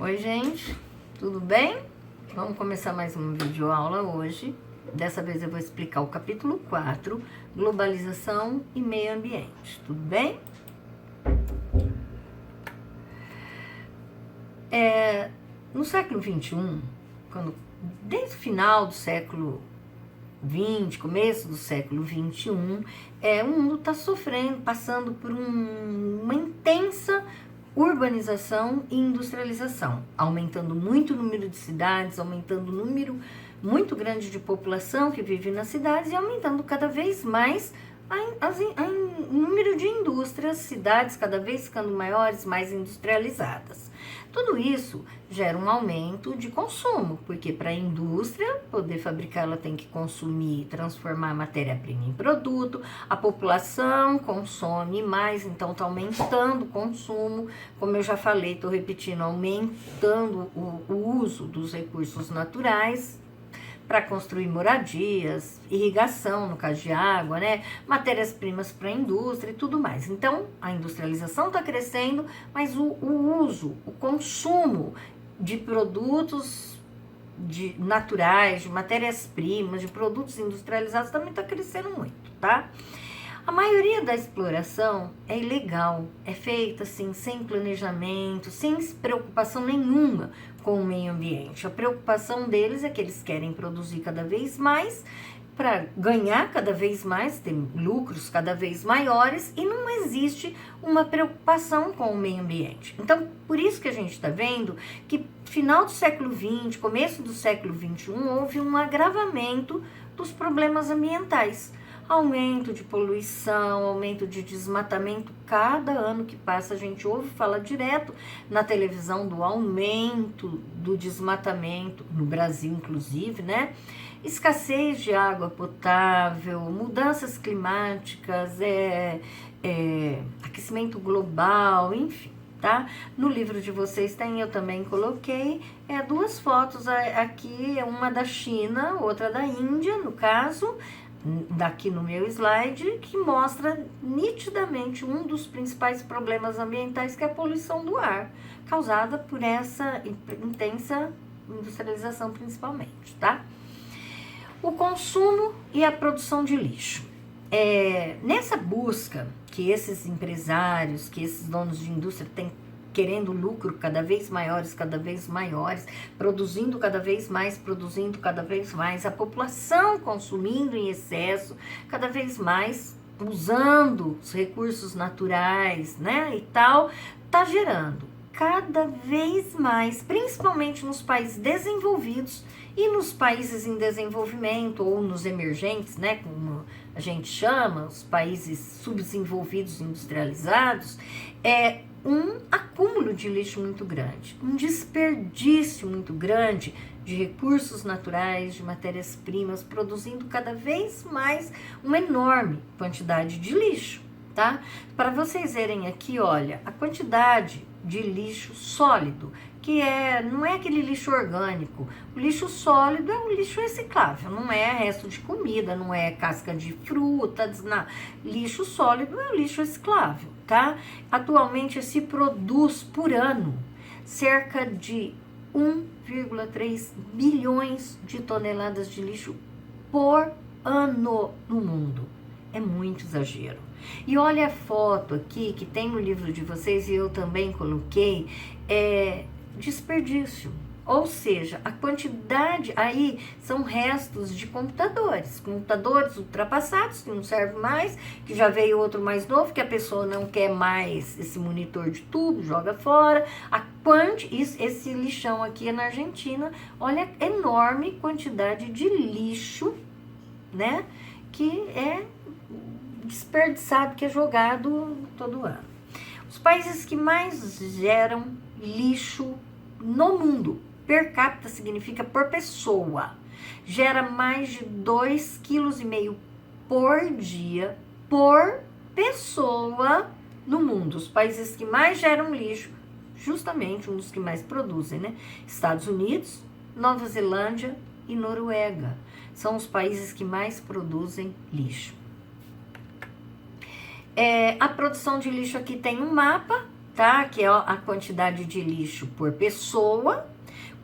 Oi, gente, tudo bem? Vamos começar mais uma videoaula hoje. Dessa vez eu vou explicar o capítulo 4, Globalização e Meio Ambiente, tudo bem? No século XXI, desde o final do século XX, começo do século XXI, o mundo está sofrendo, passando por uma intensa urbanização e industrialização, aumentando muito o número de cidades, aumentando o número muito grande de população que vive nas cidades e aumentando cada vez mais o número de indústrias, cidades cada vez ficando maiores, mais industrializadas. Tudo isso gera um aumento de consumo, porque para a indústria poder fabricar, ela tem que consumir, transformar a matéria-prima em produto, a população consome mais, então está aumentando o consumo, como eu já falei, estou repetindo, aumentando o uso dos recursos naturais para construir moradias, irrigação, no caso de água, né? Matérias-primas para a indústria e tudo mais. Então, a industrialização está crescendo, mas o uso, o consumo de produtos naturais, de matérias-primas, de produtos industrializados também está crescendo muito, tá? A maioria da exploração é ilegal, é feita assim, sem planejamento, sem preocupação nenhuma com o meio ambiente. A preocupação deles é que eles querem produzir cada vez mais para ganhar cada vez mais, ter lucros cada vez maiores, e não existe uma preocupação com o meio ambiente. Então, por isso que a gente está vendo que final do século XX, começo do século XXI, houve um agravamento dos problemas ambientais. Aumento de poluição, aumento de desmatamento. Cada ano que passa a gente ouve falar direto na televisão do aumento do desmatamento, no Brasil inclusive, né? Escassez de água potável, mudanças climáticas, aquecimento global, enfim. Tá? No livro de vocês tem, eu também coloquei duas fotos aqui, uma da China, outra da Índia, no caso, daqui no meu slide, que mostra nitidamente um dos principais problemas ambientais, que é a poluição do ar, causada por essa intensa industrialização principalmente, tá? O consumo e a produção de lixo. Nessa busca que esses empresários, que esses donos de indústria têm, querendo lucro cada vez maiores, produzindo cada vez mais, a população consumindo em excesso, cada vez mais, usando os recursos naturais, né, e tal, tá gerando cada vez mais, principalmente nos países desenvolvidos e nos países em desenvolvimento ou nos emergentes, né, como a gente chama, os países subdesenvolvidos, industrializados, um acúmulo de lixo muito grande, um desperdício muito grande de recursos naturais, de matérias-primas, produzindo cada vez mais uma enorme quantidade de lixo, tá? Para vocês verem aqui, olha, a quantidade de lixo sólido, que não é aquele lixo orgânico. O lixo sólido é um lixo reciclável, não é resto de comida, não é casca de fruta, lixo sólido é um lixo reciclável, tá? Atualmente se produz por ano cerca de 1,3 bilhões de toneladas de lixo por ano no mundo. É muito exagero. E olha a foto aqui que tem no livro de vocês, e eu também coloquei, desperdício. Ou seja, a quantidade aí são restos de computadores ultrapassados, que não servem mais, que já veio outro mais novo, que a pessoa não quer mais esse monitor de tubo, joga fora. Esse lixão aqui na Argentina, olha a enorme quantidade de lixo, né, que é desperdiçado, que é jogado todo ano. Os países que mais geram lixo no mundo, per capita significa por pessoa, gera mais de 2,5 kg por dia por pessoa no mundo. Os países que mais geram lixo, justamente um dos que mais produzem, né? Estados Unidos, Nova Zelândia e Noruega são os países que mais produzem lixo. A produção de lixo aqui tem um mapa, tá? Que é a quantidade de lixo por pessoa.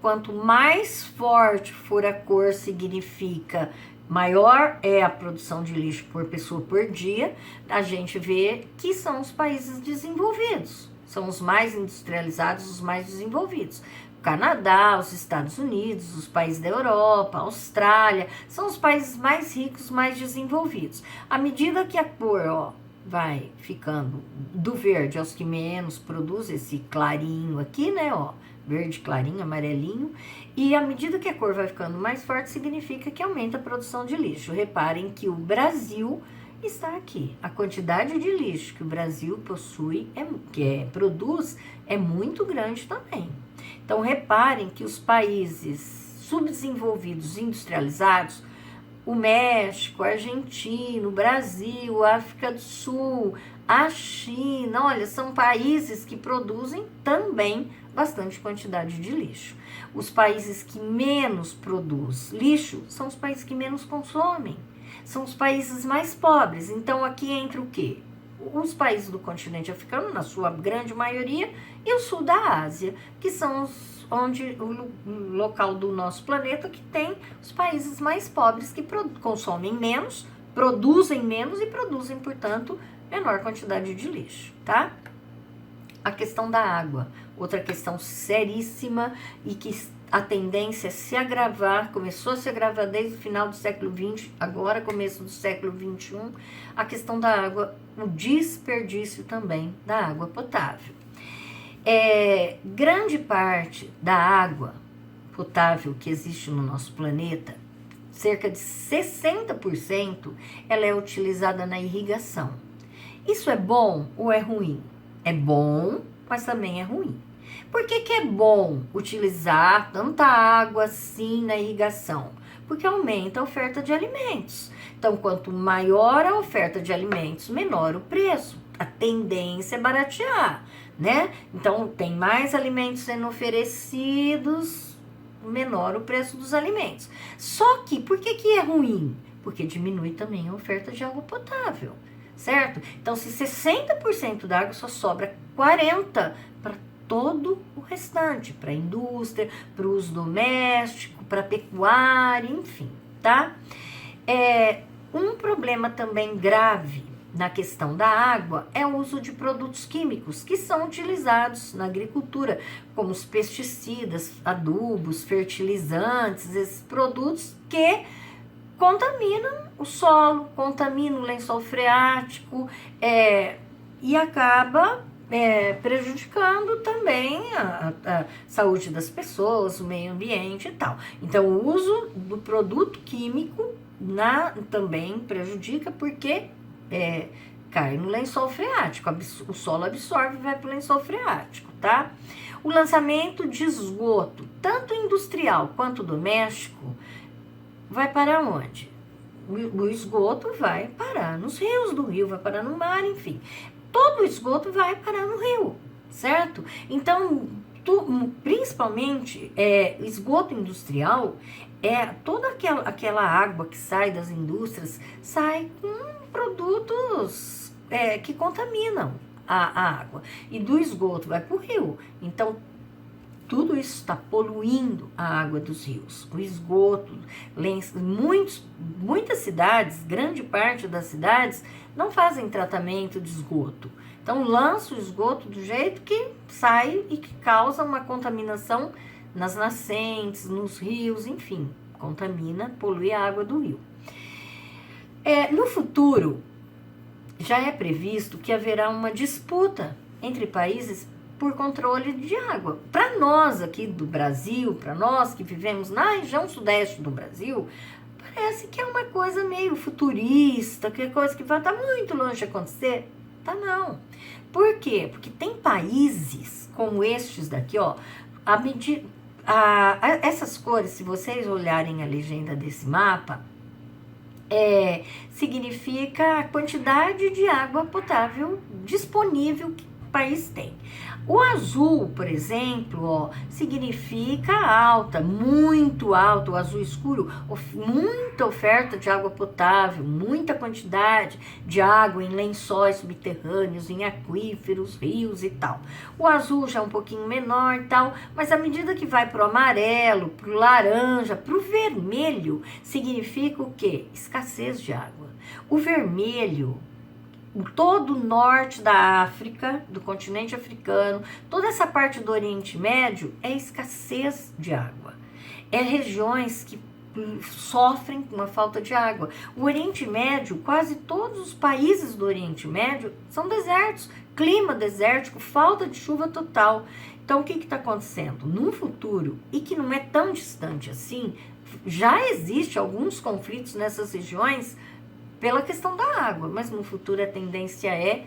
Quanto mais forte for a cor, significa maior é a produção de lixo por pessoa por dia. A gente vê que são os países desenvolvidos, são os mais industrializados, os mais desenvolvidos. O Canadá, os Estados Unidos, os países da Europa, a Austrália, são os países mais ricos, mais desenvolvidos. À medida que a cor, ó, vai ficando do verde aos que menos produz, esse clarinho aqui, né, ó, verde clarinho, amarelinho, e à medida que a cor vai ficando mais forte, significa que aumenta a produção de lixo. Reparem que o Brasil está aqui. A quantidade de lixo que o Brasil possui, produz, é muito grande também. Então, reparem que os países subdesenvolvidos, industrializados, o México, a Argentina, o Brasil, a África do Sul, a China, olha, são países que produzem também bastante quantidade de lixo. Os países que menos produzem lixo são os países que menos consomem, são os países mais pobres. Então, aqui entra o quê? Os países do continente africano, na sua grande maioria, e o sul da Ásia, que são o local do nosso planeta que tem os países mais pobres, que consomem menos, produzem menos e produzem, portanto, menor quantidade de lixo, tá? A questão da água, outra questão seríssima e que a tendência é se agravar, começou a se agravar desde o final do século XX, agora começo do século XXI, a questão da água, o desperdício também da água potável. Grande parte da água potável que existe no nosso planeta, cerca de 60%, ela é utilizada na irrigação. Isso é bom ou é ruim? É bom, mas também é ruim. Por que é bom utilizar tanta água assim na irrigação? Porque aumenta a oferta de alimentos. Então, quanto maior a oferta de alimentos, menor o preço. A tendência é baratear, né? Então, tem mais alimentos sendo oferecidos, menor o preço dos alimentos. Só que, por que é ruim? Porque diminui também a oferta de água potável, certo? Então, se 60% da água só sobra 40% para todo o restante, para a indústria, para o uso doméstico, para a pecuária, enfim, tá? Um problema também grave na questão da água é o uso de produtos químicos que são utilizados na agricultura, como os pesticidas, adubos, fertilizantes, esses produtos que contaminam o solo, contaminam o lençol freático e acaba prejudicando também a saúde das pessoas, o meio ambiente e tal. Então, o uso do produto químico também prejudica porque cai no lençol freático, o solo absorve e vai para o lençol freático, tá? O lançamento de esgoto, tanto industrial quanto doméstico, vai para onde? O esgoto vai parar nos rios do rio, vai parar no mar, enfim. Todo o esgoto vai parar no rio, certo? Então, principalmente, esgoto industrial, toda aquela água que sai das indústrias, sai com produtos que contaminam a água. E do esgoto vai para o rio. Então, tudo isso está poluindo a água dos rios. O esgoto, muitas cidades, grande parte das cidades, não fazem tratamento de esgoto. Então, lança o esgoto do jeito que sai e que causa uma contaminação nas nascentes, nos rios, enfim, contamina, polui a água do rio. No futuro, já é previsto que haverá uma disputa entre países por controle de água. Para nós aqui do Brasil, para nós que vivemos na região sudeste do Brasil, parece que é uma coisa meio futurista, que é coisa que vai estar muito longe de acontecer. Tá não. Por quê? Porque tem países como estes daqui, ó, essas cores, se vocês olharem a legenda desse mapa, significa a quantidade de água potável disponível país tem. O azul, por exemplo, ó, significa alta, muito alta, o azul escuro, muita oferta de água potável, muita quantidade de água em lençóis subterrâneos, em aquíferos, rios e tal. O azul já é um pouquinho menor e tal, mas à medida que vai para o amarelo, para o laranja, para o vermelho, significa o quê? Escassez de água. O vermelho, todo o norte da África, do continente africano, toda essa parte do Oriente Médio é escassez de água. É regiões que sofrem com uma falta de água. O Oriente Médio, quase todos os países do Oriente Médio são desertos, clima desértico, falta de chuva total. Então, o que está acontecendo? No futuro, e que não é tão distante assim, já existe alguns conflitos nessas regiões pela questão da água, mas no futuro a tendência é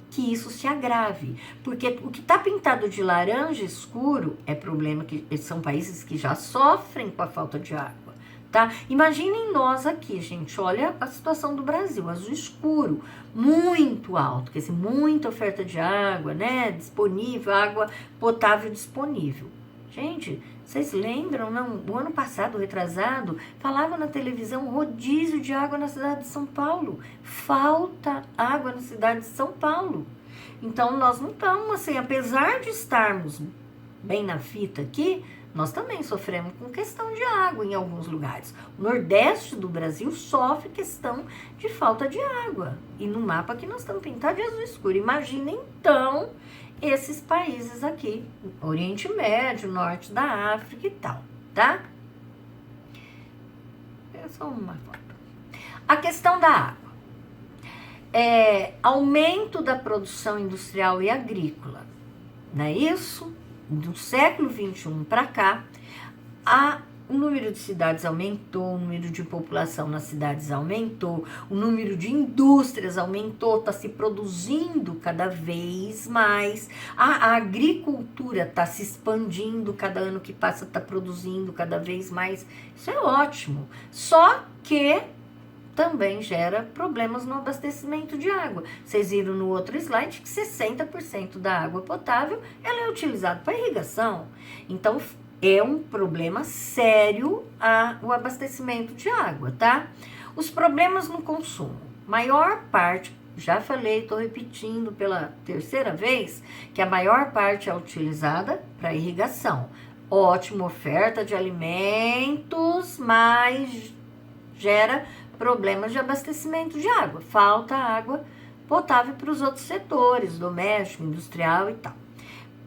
que isso se agrave, porque o que está pintado de laranja escuro é problema que são países que já sofrem com a falta de água, tá? Imaginem nós aqui, gente, olha a situação do Brasil, azul escuro, muito alto, quer dizer, muita oferta de água, né, disponível, água potável disponível. Gente, vocês lembram, não? O ano passado, retrasado, falava na televisão rodízio de água na cidade de São Paulo. Falta água na cidade de São Paulo. Então, nós não estamos assim, apesar de estarmos bem na fita aqui, nós também sofremos com questão de água em alguns lugares. O Nordeste do Brasil sofre questão de falta de água. E no mapa aqui nós estamos pintados de azul escuro. Imagina, então, esses países aqui, Oriente Médio, Norte da África e tal, tá? É só uma foto. A questão da água. Aumento da produção industrial e agrícola, não é isso? Do século XXI para cá, o número de cidades aumentou, o número de população nas cidades aumentou, o número de indústrias aumentou, está se produzindo cada vez mais, a agricultura está se expandindo, cada ano que passa está produzindo cada vez mais, isso é ótimo, só que também gera problemas no abastecimento de água. Vocês viram no outro slide que 60% da água potável ela é utilizada para irrigação, então é um problema sério o abastecimento de água, tá? Os problemas no consumo. Maior parte, já falei, estou repetindo pela terceira vez, que a maior parte é utilizada para irrigação. Ótima oferta de alimentos, mas gera problemas de abastecimento de água. Falta água potável para os outros setores, doméstico, industrial e tal.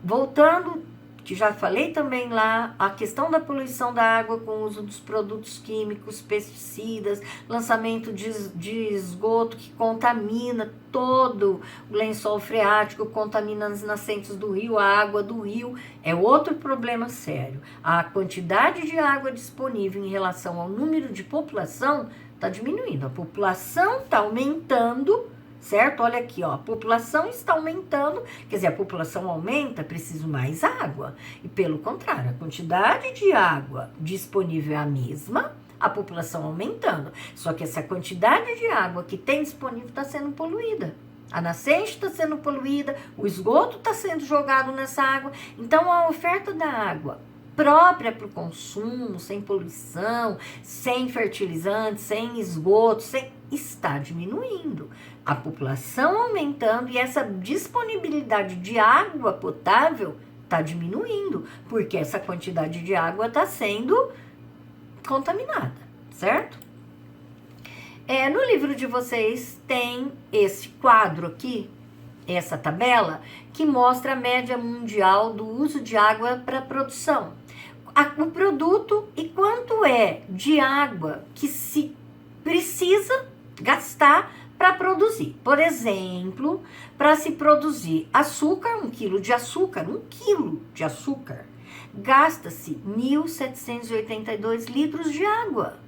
Voltando, que já falei também lá, a questão da poluição da água com o uso dos produtos químicos, pesticidas, lançamento de esgoto que contamina todo o lençol freático, contamina as nascentes do rio, a água do rio, é outro problema sério. A quantidade de água disponível em relação ao número de população está diminuindo, a população está aumentando, certo? Olha aqui, ó, a população está aumentando, quer dizer, a população aumenta, preciso mais água. E pelo contrário, a quantidade de água disponível é a mesma, a população aumentando. Só que essa quantidade de água que tem disponível está sendo poluída. A nascente está sendo poluída, o esgoto está sendo jogado nessa água. Então, a oferta da água própria para o consumo, sem poluição, sem fertilizantes, sem esgoto, está diminuindo. A população aumentando e essa disponibilidade de água potável está diminuindo, porque essa quantidade de água está sendo contaminada, certo? No livro de vocês tem esse quadro aqui, essa tabela, que mostra a média mundial do uso de água para produção. O produto e quanto é de água que se precisa gastar para produzir. Por exemplo, para se produzir açúcar, 1 quilo de açúcar, gasta-se 1.782 litros de água.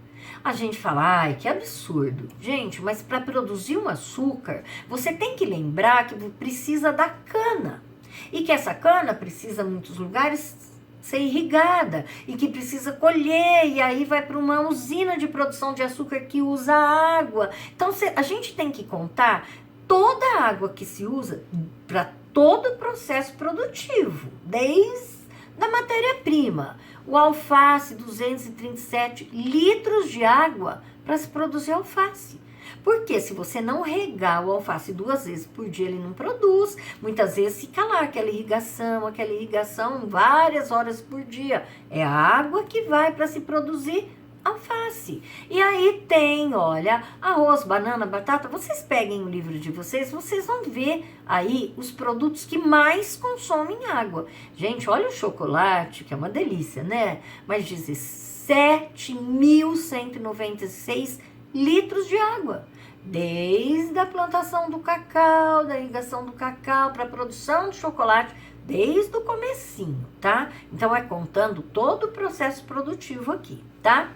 A gente fala, ai, que absurdo. Gente, mas para produzir um açúcar, você tem que lembrar que precisa da cana. E que essa cana precisa, em muitos lugares, ser irrigada e que precisa colher, e aí vai para uma usina de produção de açúcar que usa água. Então, a gente tem que contar toda a água que se usa para todo o processo produtivo, desde a matéria-prima. O alface, 237 litros de água para se produzir alface. Porque se você não regar o alface 2 vezes por dia, ele não produz. Muitas vezes fica lá aquela irrigação várias horas por dia. É a água que vai para se produzir alface. E aí tem, olha, arroz, banana, batata. Vocês peguem o livro de vocês vão ver aí os produtos que mais consomem água. Gente, olha o chocolate, que é uma delícia, né? Mas 17.196 litros de água. Desde a plantação do cacau, da irrigação do cacau para a produção de chocolate, desde o comecinho, tá? Então, é contando todo o processo produtivo aqui, tá?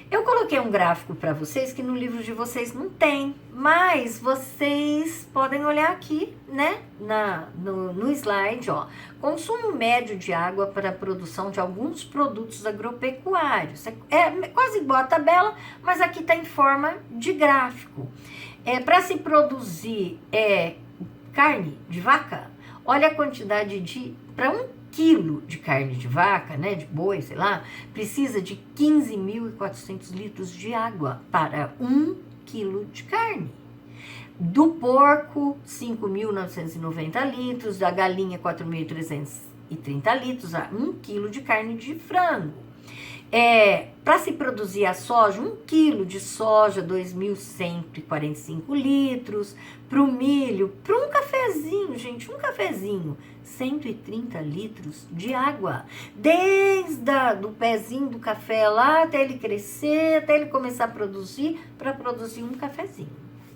Eu coloquei um gráfico para vocês que no livro de vocês não tem, mas vocês podem olhar aqui, né, no slide, ó. Consumo médio de água para a produção de alguns produtos agropecuários. É quase igual a tabela, mas aqui está em forma de gráfico. Para se produzir carne de vaca, olha a quantidade para 1 quilo de carne de vaca, né, de boi, sei lá, precisa de 15.400 litros de água para 1 quilo de carne. Do porco, 5.990 litros, da galinha, 4.330 litros, a 1 quilo de carne de frango. Para se produzir a soja, 1 quilo de soja, 2.145 litros. Para o milho, para um cafezinho, gente, um cafezinho, 130 litros de água. Desde do pezinho do café lá, até ele crescer, até ele começar a produzir, para produzir um cafezinho,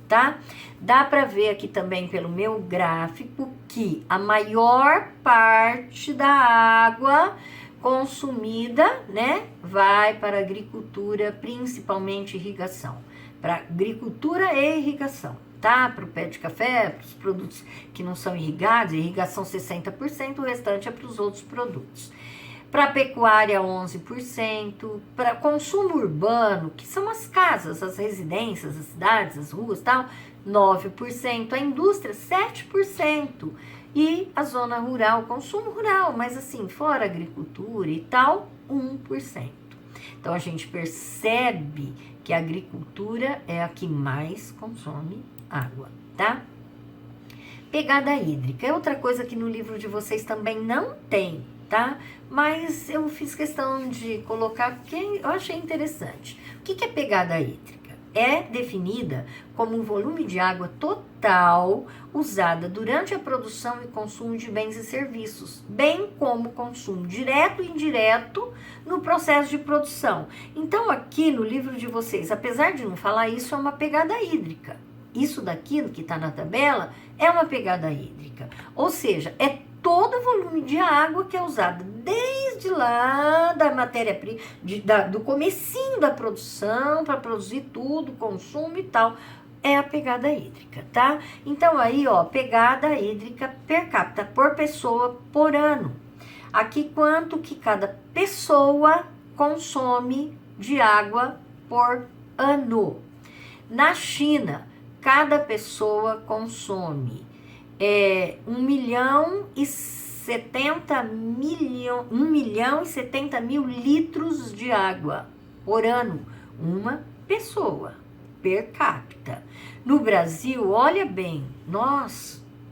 tá? Dá para ver aqui também pelo meu gráfico que a maior parte da água consumida, né, vai para a agricultura, principalmente irrigação. Para agricultura e irrigação, tá? Para o pé de café, para os produtos que não são irrigados, irrigação 60%, o restante é para os outros produtos. Para a pecuária, 11%. Para consumo urbano, que são as casas, as residências, as cidades, as ruas, tal, 9%. A indústria, 7%. E a zona rural, consumo rural, mas assim, fora agricultura e tal, 1%. Então, a gente percebe que a agricultura é a que mais consome água, tá? Pegada hídrica é outra coisa que no livro de vocês também não tem, tá? Mas eu fiz questão de colocar porque eu achei interessante. O que é pegada hídrica? É definida como um volume de água total usada durante a produção e consumo de bens e serviços, bem como consumo direto e indireto no processo de produção. Então, aqui no livro de vocês, apesar de não falar isso, é uma pegada hídrica. Isso daqui que está na tabela é uma pegada hídrica. Ou seja, é todo o volume de água que é usado desde lá da matéria-prima, do comecinho da produção, para produzir tudo, consumo e tal, é a pegada hídrica, tá? Então, aí, ó, pegada hídrica per capita, por pessoa, por ano. Aqui, quanto que cada pessoa consome de água por ano. Na China, cada pessoa consome 1 milhão e 70 mil litros de água por ano. Uma pessoa, per capita. No Brasil, olha bem,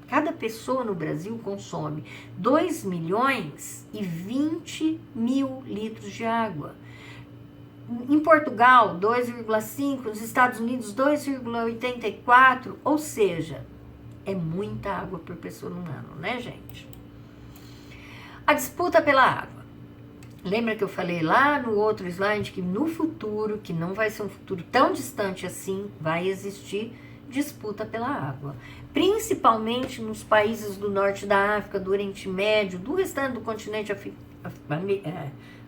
cada pessoa no Brasil consome 2 milhões e 20 mil litros de água. Em Portugal, 2,5, nos Estados Unidos, 2,84, ou seja, é muita água por pessoa no ano, né, gente? A disputa pela água. Lembra que eu falei lá no outro slide que no futuro, que não vai ser um futuro tão distante assim, vai existir disputa pela água. Principalmente nos países do norte da África, do Oriente Médio, do restante do continente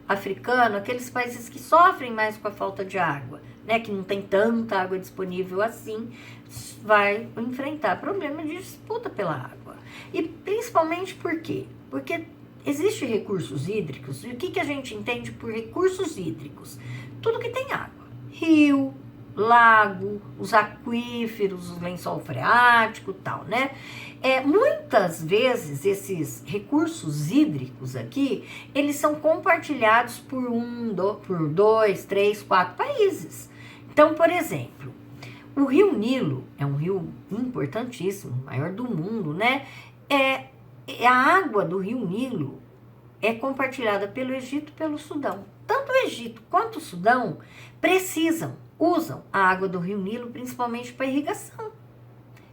africano, aqueles países que sofrem mais com a falta de água, né, que não tem tanta água disponível assim, vai enfrentar problema de disputa pela água. E principalmente por quê? Porque existem recursos hídricos, e o que a gente entende por recursos hídricos? Tudo que tem água. Rio, lago, os aquíferos, os lençol freático e tal, né? Muitas vezes esses recursos hídricos aqui, eles são compartilhados por 2, 3, 4 países. Então, por exemplo, o Rio Nilo é um rio importantíssimo, maior do mundo, né? A água do Rio Nilo é compartilhada pelo Egito e pelo Sudão. Tanto o Egito quanto o Sudão usam a água do Rio Nilo principalmente para irrigação.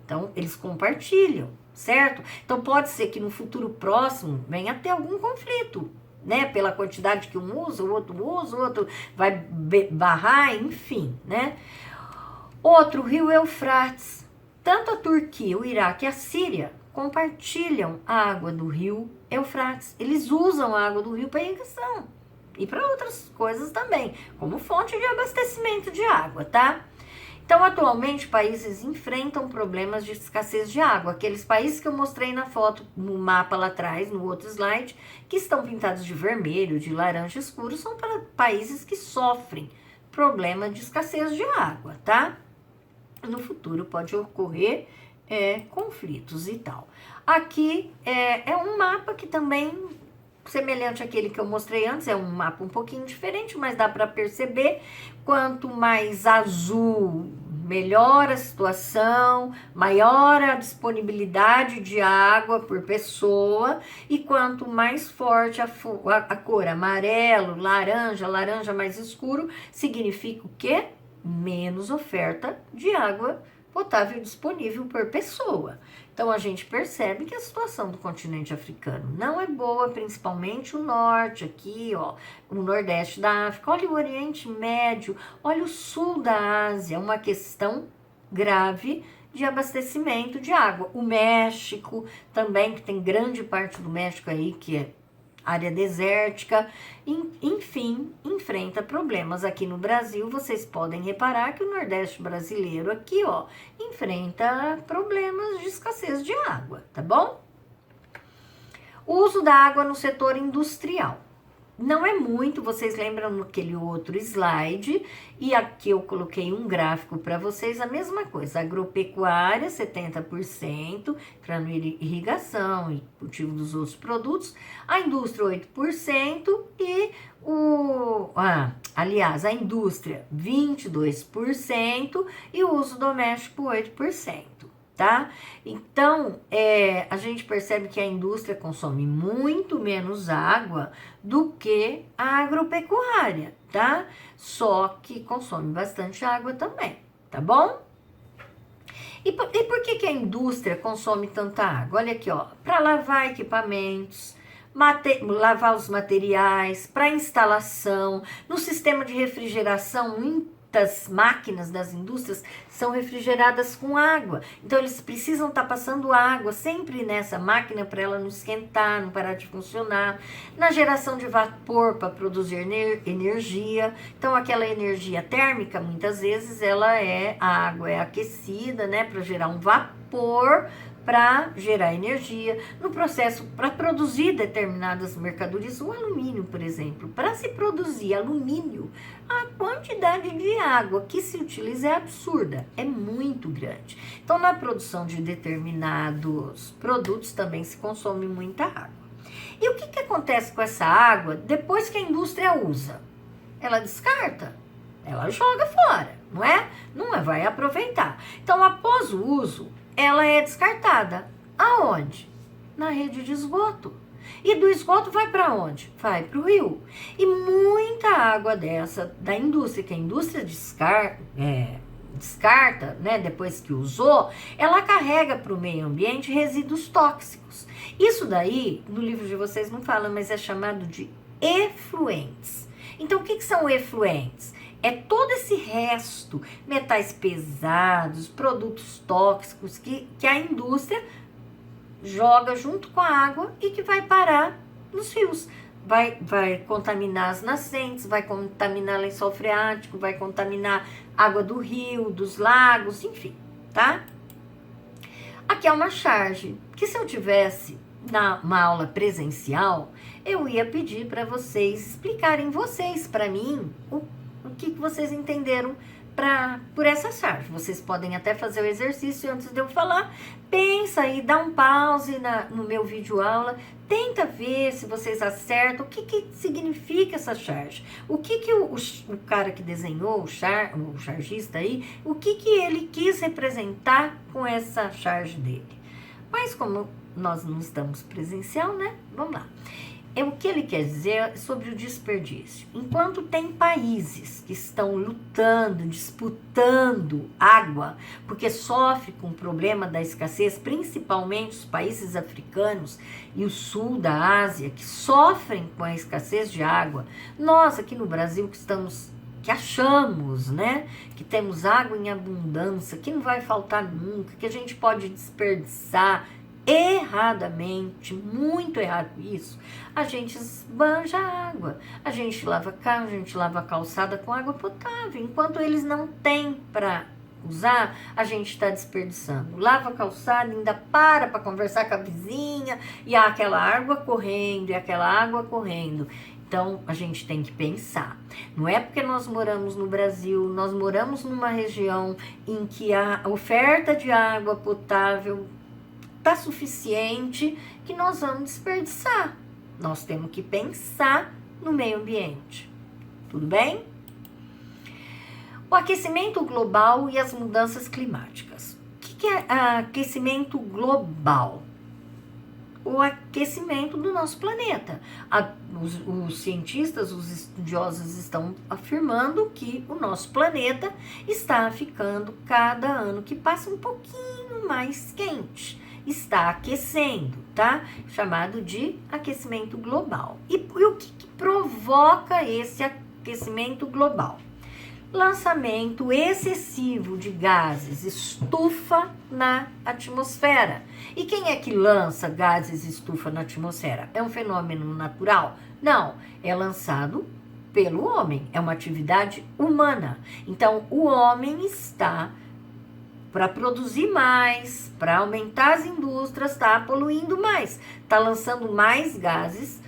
Então, eles compartilham, certo? Então, pode ser que no futuro próximo venha a ter algum conflito, né? Pela quantidade que um usa, o outro vai barrar, enfim, né? Outro, rio Eufrates. Tanto a Turquia, o Iraque e a Síria compartilham a água do rio Eufrates. Eles usam a água do rio para irrigação e para outras coisas também, como fonte de abastecimento de água, tá? Então, atualmente, países enfrentam problemas de escassez de água. Aqueles países que eu mostrei na foto, no mapa lá atrás, no outro slide, que estão pintados de vermelho, de laranja escuro, são para países que sofrem problema de escassez de água, tá? No futuro pode ocorrer conflitos e tal. Aqui é um mapa que também, semelhante àquele que eu mostrei antes, é um mapa um pouquinho diferente, mas dá para perceber. Quanto mais azul, melhor a situação, maior a disponibilidade de água por pessoa, e quanto mais forte a cor amarelo, laranja mais escuro, significa o quê? Menos oferta de água potável disponível por pessoa. Então, a gente percebe que a situação do continente africano não é boa, principalmente o norte aqui, ó, o nordeste da África, olha o Oriente Médio, olha o sul da Ásia, uma questão grave de abastecimento de água. O México também, que tem grande parte do México aí, que é área desértica, enfim, enfrenta problemas. Aqui no Brasil, vocês podem reparar que o Nordeste brasileiro aqui, ó, enfrenta problemas de escassez de água, tá bom? O uso da água no setor industrial. Não é muito, vocês lembram naquele outro slide, e aqui eu coloquei um gráfico para vocês, a mesma coisa, agropecuária 70%, para irrigação e cultivo dos outros produtos, a indústria 8% e a indústria 22% e o uso doméstico 8%. Tá? Então, a gente percebe que a indústria consome muito menos água do que a agropecuária, tá? Só que consome bastante água também, tá bom? E por que a indústria consome tanta água? Olha aqui, ó, para lavar equipamentos, lavar os materiais, para instalação, no sistema de refrigeração, muitas máquinas das indústrias são refrigeradas com água. Então, eles precisam estar passando água sempre nessa máquina para ela não esquentar, não parar de funcionar. Na geração de vapor para produzir energia. Então, aquela energia térmica, muitas vezes, a água é aquecida, né, para gerar um vapor, para gerar energia, no processo para produzir determinadas mercadorias, o alumínio, por exemplo. Para se produzir alumínio, a quantidade de água que se utiliza é absurda, é muito grande. Então, na produção de determinados produtos também se consome muita água. E o que acontece com essa água depois que a indústria usa? Ela descarta, ela joga fora, não é? Não vai aproveitar. Então, após o uso, ela é descartada. Aonde? Na rede de esgoto. E do esgoto vai para onde? Vai para o rio. E muita água dessa da indústria, que a indústria descarta, né, depois que usou, ela carrega para o meio ambiente resíduos tóxicos. Isso daí, no livro de vocês não fala, mas é chamado de efluentes. Então, o que são efluentes? É todo esse resto, metais pesados, produtos tóxicos que a indústria joga junto com a água e que vai parar nos rios. Vai contaminar as nascentes, vai contaminar lençol freático, vai contaminar água do rio, dos lagos, enfim, tá? Aqui é uma charge que, se eu tivesse uma aula presencial, eu ia pedir para vocês explicarem para mim o que vocês entenderam por essa charge. Vocês podem até fazer o exercício antes de eu falar. Pensa aí, dá um pause no meu vídeo aula. Tenta ver se vocês acertam o que significa essa charge. O que o cara que desenhou, o chargista aí, o que ele quis representar com essa charge dele. Mas como nós não estamos presencial, né? Vamos lá. O que ele quer dizer sobre o desperdício. Enquanto tem países que estão lutando, disputando água, porque sofrem com o problema da escassez, principalmente os países africanos e o sul da Ásia, que sofrem com a escassez de água, nós aqui no Brasil que achamos, né, que temos água em abundância, que não vai faltar nunca, que a gente pode desperdiçar, erradamente, muito errado isso, a gente esbanja água, a gente lava carro, a gente lava a calçada com água potável, enquanto eles não têm para usar, a gente está desperdiçando, lava a calçada, ainda para conversar com a vizinha, e há aquela água correndo, e aquela água correndo. Então, a gente tem que pensar. Não é porque nós moramos no Brasil, nós moramos numa região em que a oferta de água potável está suficiente que nós vamos desperdiçar. Nós temos que pensar no meio ambiente. Tudo bem? O aquecimento global e as mudanças climáticas. O que é aquecimento global? O aquecimento do nosso planeta. Os cientistas, os estudiosos estão afirmando que o nosso planeta está ficando cada ano que passa um pouquinho mais quente. Está aquecendo, tá? Chamado de aquecimento global. E o que provoca esse aquecimento global? Lançamento excessivo de gases estufa na atmosfera. E quem é que lança gases estufa na atmosfera? É um fenômeno natural? Não, é lançado pelo homem, é uma atividade humana. Então, o homem está, para produzir mais, para aumentar as indústrias, está poluindo mais, está lançando mais gases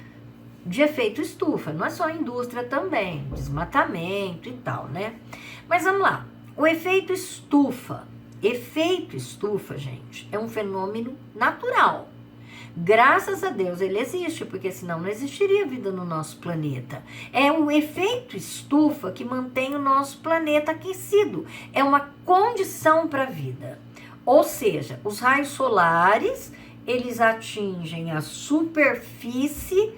de efeito estufa. Não é só a indústria também, desmatamento e tal, né? Mas vamos lá, o efeito estufa. Efeito estufa, gente, é um fenômeno natural. Graças a Deus ele existe, porque senão não existiria vida no nosso planeta. É o efeito estufa que mantém o nosso planeta aquecido. É uma condição para a vida. Ou seja, os raios solares, eles atingem a superfície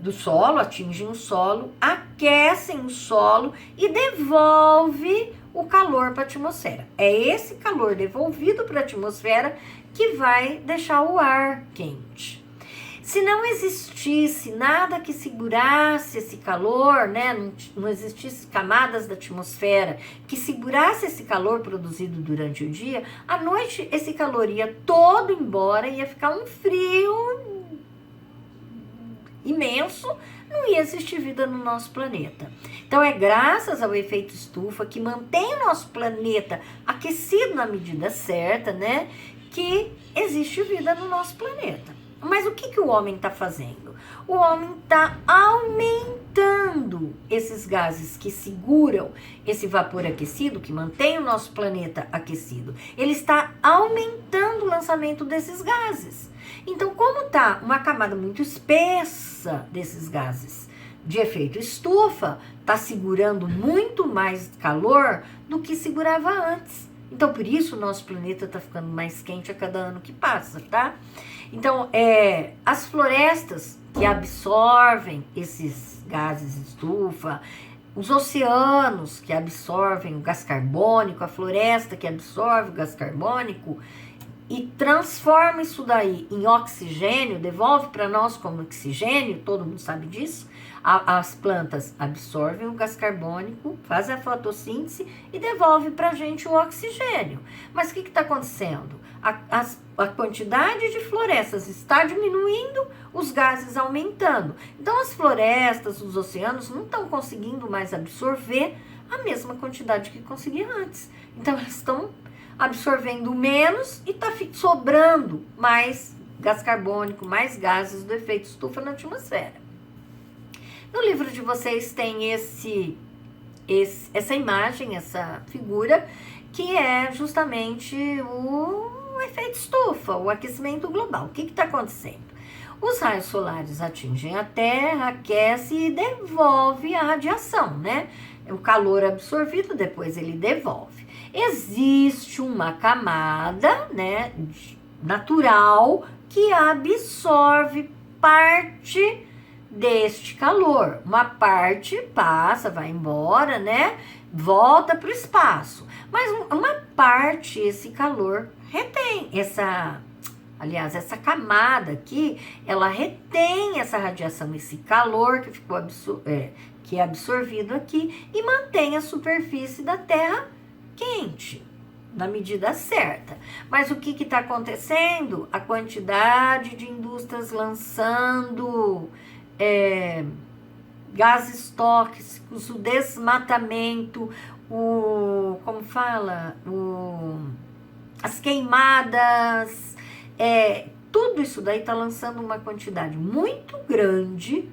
do solo, atingem o solo, aquecem o solo e devolve o calor para a atmosfera. É esse calor devolvido para a atmosfera que vai deixar o ar quente. Se não existisse nada que segurasse esse calor, né, não existisse camadas da atmosfera que segurasse esse calor produzido durante o dia, à noite esse calor ia todo embora, ia ficar um frio imenso, não ia existir vida no nosso planeta. Então, é graças ao efeito estufa que mantém o nosso planeta aquecido na medida certa, né, que existe vida no nosso planeta. Mas o que o homem está fazendo? O homem está aumentando esses gases que seguram esse vapor aquecido, que mantém o nosso planeta aquecido. Ele está aumentando o lançamento desses gases. Então, como está uma camada muito espessa desses gases de efeito estufa, está segurando muito mais calor do que segurava antes. Então, por isso, o nosso planeta está ficando mais quente a cada ano que passa, tá? Então, as florestas que absorvem esses gases estufa, os oceanos que absorvem o gás carbônico, a floresta que absorve o gás carbônico e transforma isso daí em oxigênio, devolve para nós como oxigênio, todo mundo sabe disso. As plantas absorvem o gás carbônico, fazem a fotossíntese e devolve para a gente o oxigênio. Mas o que está acontecendo? A quantidade de florestas está diminuindo, os gases aumentando. Então, as florestas, os oceanos não estão conseguindo mais absorver a mesma quantidade que conseguia antes. Então, elas estão absorvendo menos e está sobrando mais gás carbônico, mais gases do efeito estufa na atmosfera. No livro de vocês tem esse essa imagem, essa figura, que é justamente o efeito estufa, o aquecimento global. O que está acontecendo? Os raios solares atingem a Terra, aquece e devolve a radiação, né? O calor absorvido, depois ele devolve. Existe uma camada, né, natural que absorve parte deste calor. Uma parte passa, vai embora, né? Volta para o espaço. Mas uma parte, esse calor retém. Essa camada aqui, ela retém essa radiação, esse calor que ficou que é absorvido aqui e mantém a superfície da Terra quente, na medida certa. Mas o que está acontecendo? A quantidade de indústrias lançando gases tóxicos, o desmatamento, as queimadas, tudo isso daí está lançando uma quantidade muito grande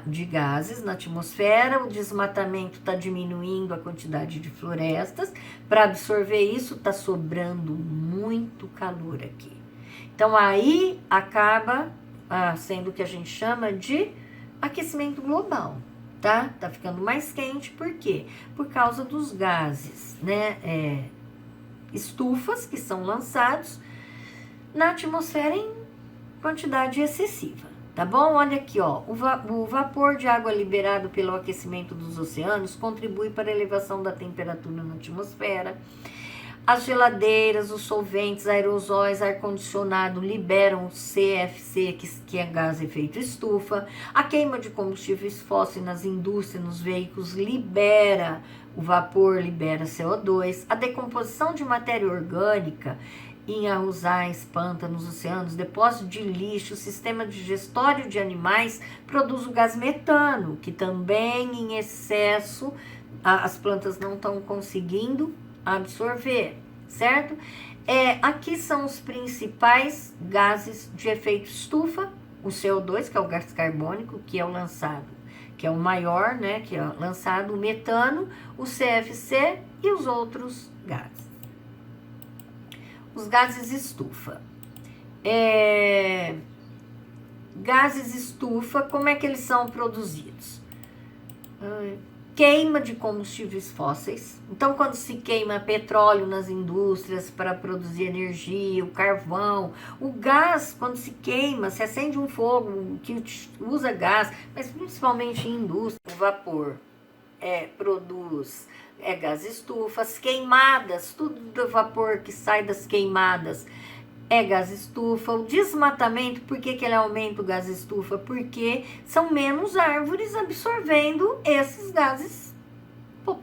de gases na atmosfera. O desmatamento está diminuindo a quantidade de florestas. Para absorver isso, está sobrando muito calor aqui. Então, aí acaba sendo o que a gente chama de aquecimento global, tá? Tá ficando mais quente, por quê? Por causa dos gases, né? Estufas que são lançados na atmosfera em quantidade excessiva, tá bom? Olha aqui, ó, o vapor de água liberado pelo aquecimento dos oceanos contribui para a elevação da temperatura na atmosfera. As geladeiras, os solventes, aerosóis, ar-condicionado liberam o CFC, que é gás efeito estufa. A queima de combustíveis fósseis nas indústrias, nos veículos, libera o vapor, libera CO2. A decomposição de matéria orgânica em arrozais, pântanos, oceanos, depósito de lixo, sistema digestório de animais produz o gás metano, que também em excesso as plantas não estão conseguindo absorver, certo? Aqui são os principais gases de efeito estufa: o CO2, que é o gás carbônico, que é o lançado, que é o maior, né, que é lançado, o metano, o CFC e os outros gases. Os gases estufa. Gases estufa, como é que eles são produzidos? Queima de combustíveis fósseis. Então, quando se queima petróleo nas indústrias para produzir energia, o carvão, o gás, quando se queima, se acende um fogo que usa gás, mas principalmente em indústria, o vapor produz gás estufa. As queimadas, tudo do vapor que sai das queimadas gás estufa. O desmatamento, por que ele aumenta o gás estufa? Porque são menos árvores absorvendo esses gases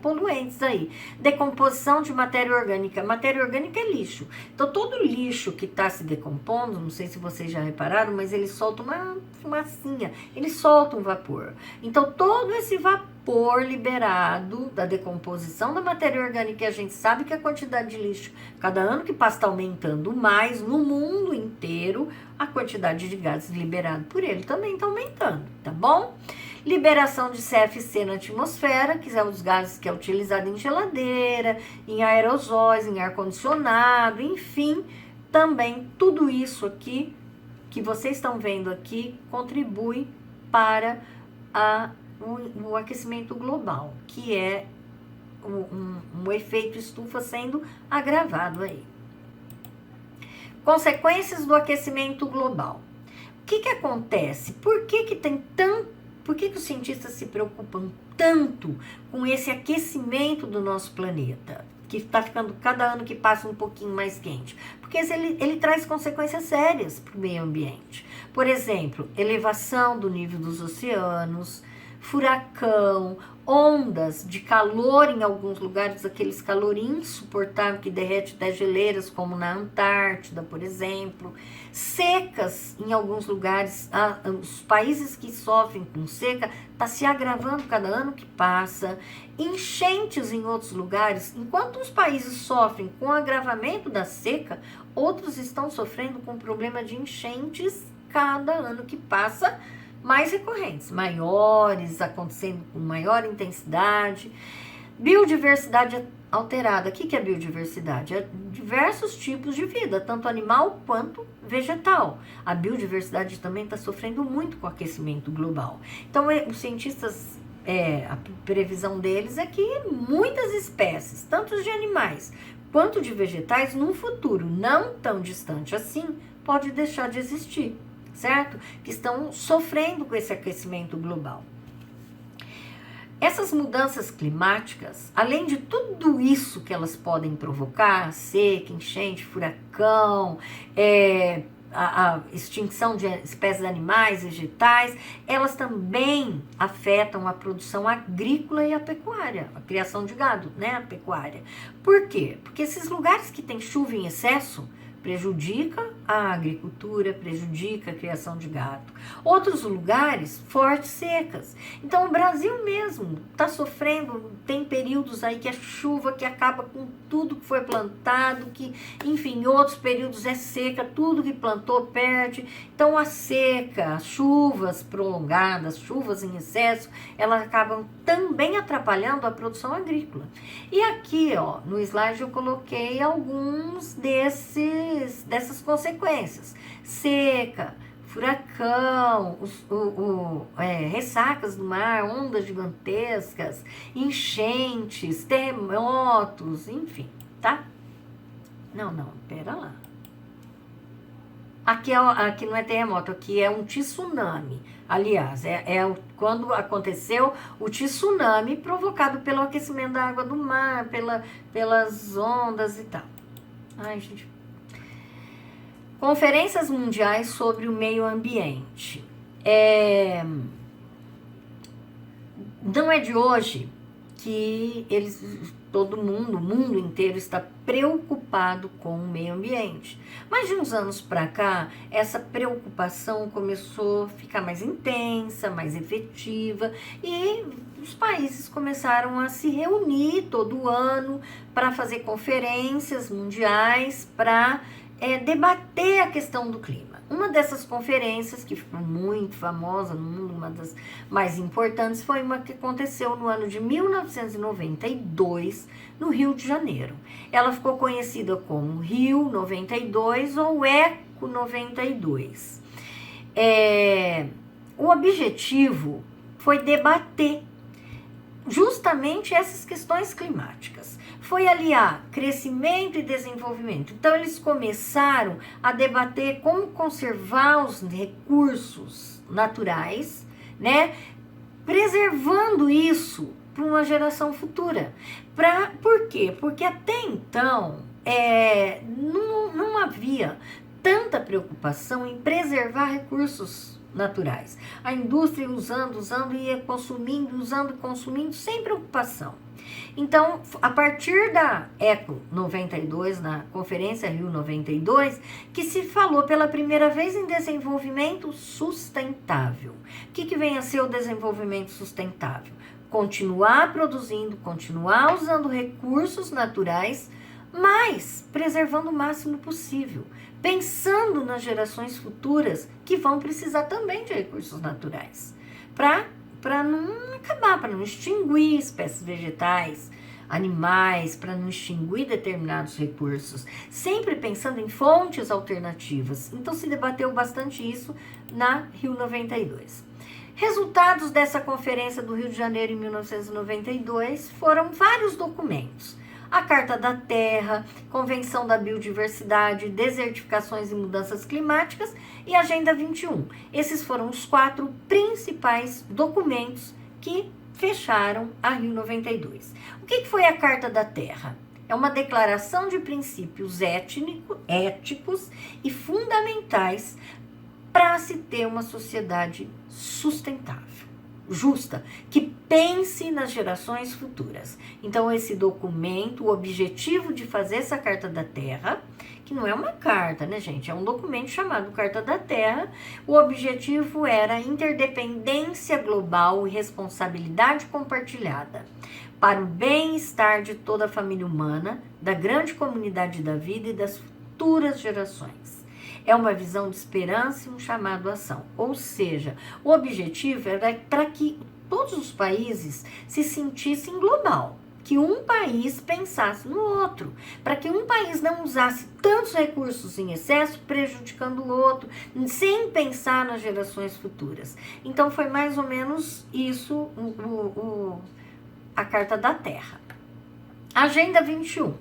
poluentes aí. Decomposição de matéria orgânica. Matéria orgânica é lixo. Então, todo lixo que está se decompondo, não sei se vocês já repararam, mas ele solta uma fumacinha, ele solta um vapor. Então, todo esse vapor liberado da decomposição da matéria orgânica, e a gente sabe que a quantidade de lixo, cada ano que passa, está aumentando mais no mundo inteiro, a quantidade de gases liberado por ele também está aumentando, tá bom? Liberação de CFC na atmosfera, que são os gases que é utilizado em geladeira, em aerosóis, em ar-condicionado, enfim, também tudo isso aqui que vocês estão vendo aqui contribui para o aquecimento global, que é um efeito estufa sendo agravado aí. Consequências do aquecimento global. O que acontece? Por que os cientistas se preocupam tanto com esse aquecimento do nosso planeta, que está ficando cada ano que passa um pouquinho mais quente? Porque ele traz consequências sérias para o meio ambiente. Por exemplo, elevação do nível dos oceanos, furacão, ondas de calor em alguns lugares, aqueles calor insuportável que derrete das geleiras, como na Antártida, por exemplo. Secas em alguns lugares, os países que sofrem com seca está se agravando cada ano que passa. Enchentes em outros lugares, enquanto os países sofrem com o agravamento da seca, outros estão sofrendo com o problema de enchentes cada ano que passa mais recorrentes, maiores, acontecendo com maior intensidade. Biodiversidade alterada. O que é biodiversidade? É diversos tipos de vida, tanto animal quanto vegetal. A biodiversidade também está sofrendo muito com o aquecimento global. Então, os cientistas, a previsão deles é que muitas espécies, tanto de animais quanto de vegetais, num futuro não tão distante assim, pode deixar de existir, certo? Que estão sofrendo com esse aquecimento global. Essas mudanças climáticas, além de tudo isso que elas podem provocar, seca, enchente, furacão, a extinção de espécies animais, vegetais, elas também afetam a produção agrícola e a pecuária, a criação de gado, né, a pecuária. Por quê? Porque esses lugares que tem chuva em excesso prejudica a agricultura, prejudica a criação de gado. Outros lugares, fortes secas. Então, o Brasil mesmo está sofrendo, tem períodos aí que é chuva, que acaba com tudo que foi plantado, que, enfim, em outros períodos é seca, tudo que plantou perde. Então, a seca, as chuvas prolongadas, chuvas em excesso, elas acabam também atrapalhando a produção agrícola. E aqui, ó, no slide eu coloquei alguns dessas consequências. Seca, furacão, ressacas do mar, ondas gigantescas, enchentes, terremotos, enfim, tá? Não, pera lá. Aqui não é terremoto, aqui é um tsunami. Aliás, quando aconteceu o tsunami provocado pelo aquecimento da água do mar, pelas ondas e tal. Ai, gente. Conferências mundiais sobre o meio ambiente. Não é de hoje que o mundo inteiro está preocupado com o meio ambiente. Mas de uns anos para cá, essa preocupação começou a ficar mais intensa, mais efetiva, e os países começaram a se reunir todo ano para fazer conferências mundiais para debater a questão do clima. Uma dessas conferências, que ficou muito famosa no mundo, uma das mais importantes, foi uma que aconteceu no ano de 1992, no Rio de Janeiro. Ela ficou conhecida como Rio 92 ou Eco 92. O objetivo foi debater justamente essas questões climáticas. Foi aliar crescimento e desenvolvimento. Então, eles começaram a debater como conservar os recursos naturais, né? Preservando isso para uma geração futura. Por quê? Porque até então não havia tanta preocupação em preservar recursos naturais. A indústria usando, ia consumindo, usando, consumindo, sem preocupação. Então, a partir da Eco 92, na Conferência Rio 92, que se falou pela primeira vez em desenvolvimento sustentável. O que vem a ser o desenvolvimento sustentável? Continuar produzindo, continuar usando recursos naturais, mas preservando o máximo possível, pensando nas gerações futuras que vão precisar também de recursos naturais, para não acabar, para não extinguir espécies vegetais, animais, para não extinguir determinados recursos, sempre pensando em fontes alternativas. Então se debateu bastante isso na Rio 92. Resultados dessa conferência do Rio de Janeiro em 1992 foram vários documentos. A Carta da Terra, Convenção da Biodiversidade, Desertificações e Mudanças Climáticas e Agenda 21. Esses foram os 4 principais documentos que fecharam a Rio 92. O que foi a Carta da Terra? É uma declaração de princípios éticos e fundamentais para se ter uma sociedade sustentável, justa, que pense nas gerações futuras. Então, esse documento, o objetivo de fazer essa Carta da Terra, que não é uma carta, né, gente? É um documento chamado Carta da Terra. O objetivo era a interdependência global e responsabilidade compartilhada para o bem-estar de toda a família humana, da grande comunidade da vida e das futuras gerações. é uma visão de esperança e um chamado à ação. Ou seja, o objetivo era para que todos os países se sentissem global, que um país pensasse no outro, para que um país não usasse tantos recursos em excesso, prejudicando o outro, sem pensar nas gerações futuras. Então foi mais ou menos isso a Carta da Terra. Agenda 21.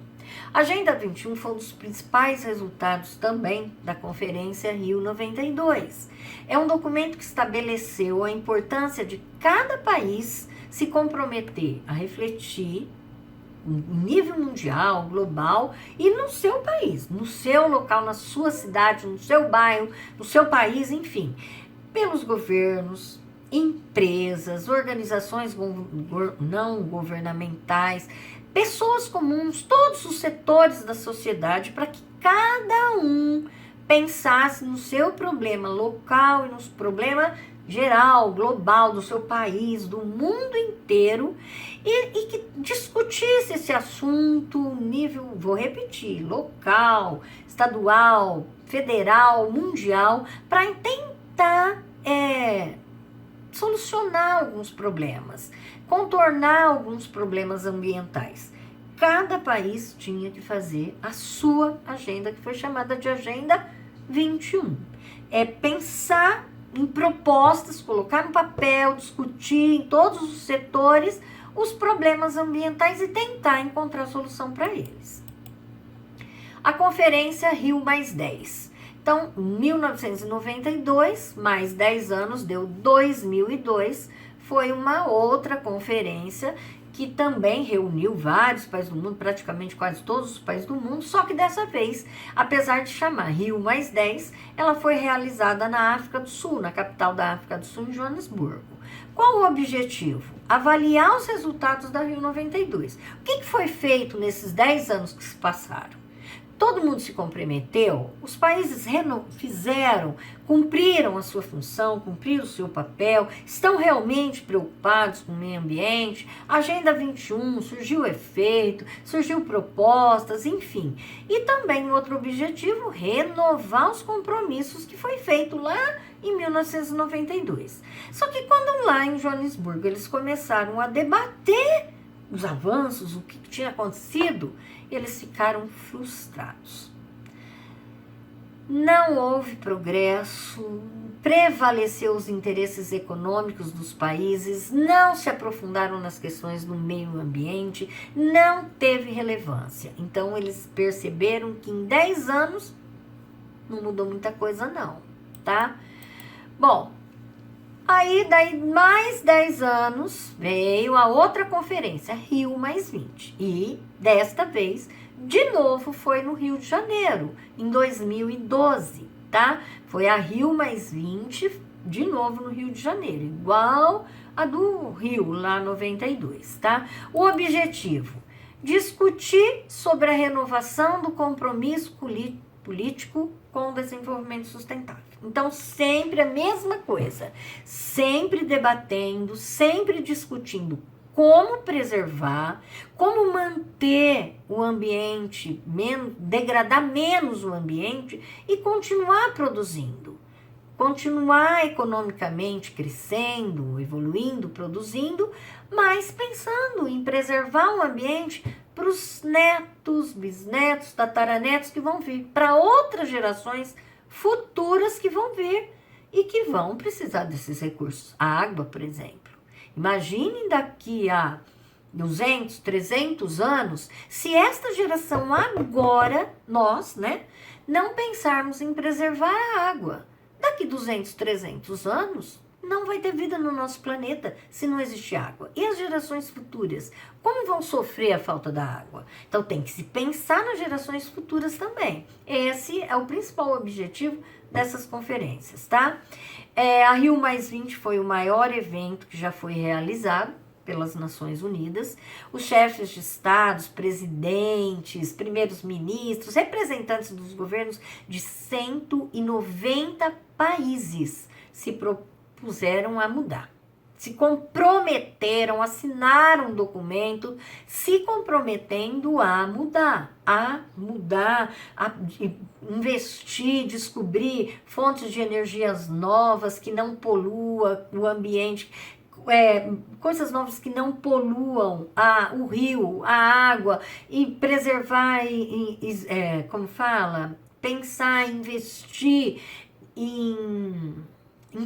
A Agenda 21 foi um dos principais resultados também da Conferência Rio 92. É um documento que estabeleceu a importância de cada país se comprometer a refletir em nível mundial, global e no seu país, no seu local, na sua cidade, no seu bairro, no seu país, enfim, pelos governos, empresas, organizações não governamentais, pessoas comuns, todos os setores da sociedade, para que cada um pensasse no seu problema local e no problema geral, global, do seu país, do mundo inteiro, e que discutisse esse assunto nível, vou repetir, local, estadual, federal, mundial, para tentar solucionar alguns problemas, contornar alguns problemas ambientais. Cada país tinha que fazer a sua agenda, que foi chamada de Agenda 21. É pensar em propostas, colocar no papel, discutir em todos os setores os problemas ambientais e tentar encontrar solução para eles. A Conferência Rio +10. Então, 1992, mais 10 anos, deu 2002, foi uma outra conferência que também reuniu vários países do mundo, praticamente quase todos os países do mundo, só que dessa vez, apesar de chamar Rio +10, ela foi realizada na África do Sul, na capital da África do Sul, em Joanesburgo. Qual o objetivo? Avaliar os resultados da Rio 92. O que foi feito nesses 10 anos que se passaram? Todo mundo se comprometeu, os países fizeram, cumpriram a sua função, cumpriram o seu papel, estão realmente preocupados com o meio ambiente. Agenda 21, surgiu efeito, surgiu propostas, enfim. E também outro objetivo, renovar os compromissos que foi feito lá em 1992. Só que quando lá em Joanesburgo eles começaram a debater os avanços, o que tinha acontecido, eles ficaram frustrados. Não houve progresso, prevaleceu os interesses econômicos dos países, não se aprofundaram nas questões do meio ambiente, não teve relevância. Então, eles perceberam que em 10 anos não mudou muita coisa não, tá? Bom, aí daí mais 10 anos veio a outra conferência, Rio +20. E desta vez, de novo, foi no Rio de Janeiro, em 2012, tá? Foi a Rio +20, de novo no Rio de Janeiro, igual a do Rio, lá 92, tá? O objetivo, discutir sobre a renovação do compromisso político com o desenvolvimento sustentável. Então, sempre a mesma coisa, sempre debatendo, sempre discutindo como preservar, como manter o ambiente, degradar menos o ambiente e continuar produzindo, continuar economicamente crescendo, evoluindo, produzindo, mas pensando em preservar o ambiente para os netos, bisnetos, tataranetos que vão vir, para outras gerações futuras que vão vir e que vão precisar desses recursos. A água, por exemplo. Imaginem daqui a 200, 300 anos, se esta geração agora, nós, né, não pensarmos em preservar a água. Daqui 200, 300 anos, não vai ter vida no nosso planeta se não existir água. E as gerações futuras, como vão sofrer a falta da água? Então tem que se pensar nas gerações futuras também. Esse é o principal objetivo dessas conferências, tá? A Rio +20 foi o maior evento que já foi realizado pelas Nações Unidas. Os chefes de estados, presidentes, primeiros ministros, representantes dos governos de 190 países se propuseram a mudar. se comprometeram, assinaram um documento se comprometendo a mudar, a investir, descobrir fontes de energias novas que não poluam o ambiente, coisas novas que não poluam o rio, a água, e preservar, como fala, pensar, investir em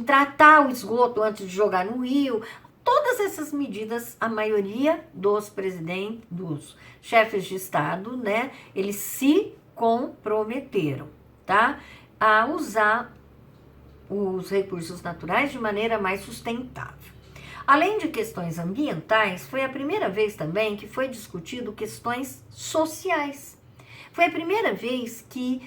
tratar o esgoto antes de jogar no rio. Todas essas medidas, a maioria dos presidentes, dos chefes de Estado, né, eles se comprometeram, tá, a usar os recursos naturais de maneira mais sustentável. Além de questões ambientais, foi a primeira vez também que foi discutido questões sociais. Foi a primeira vez que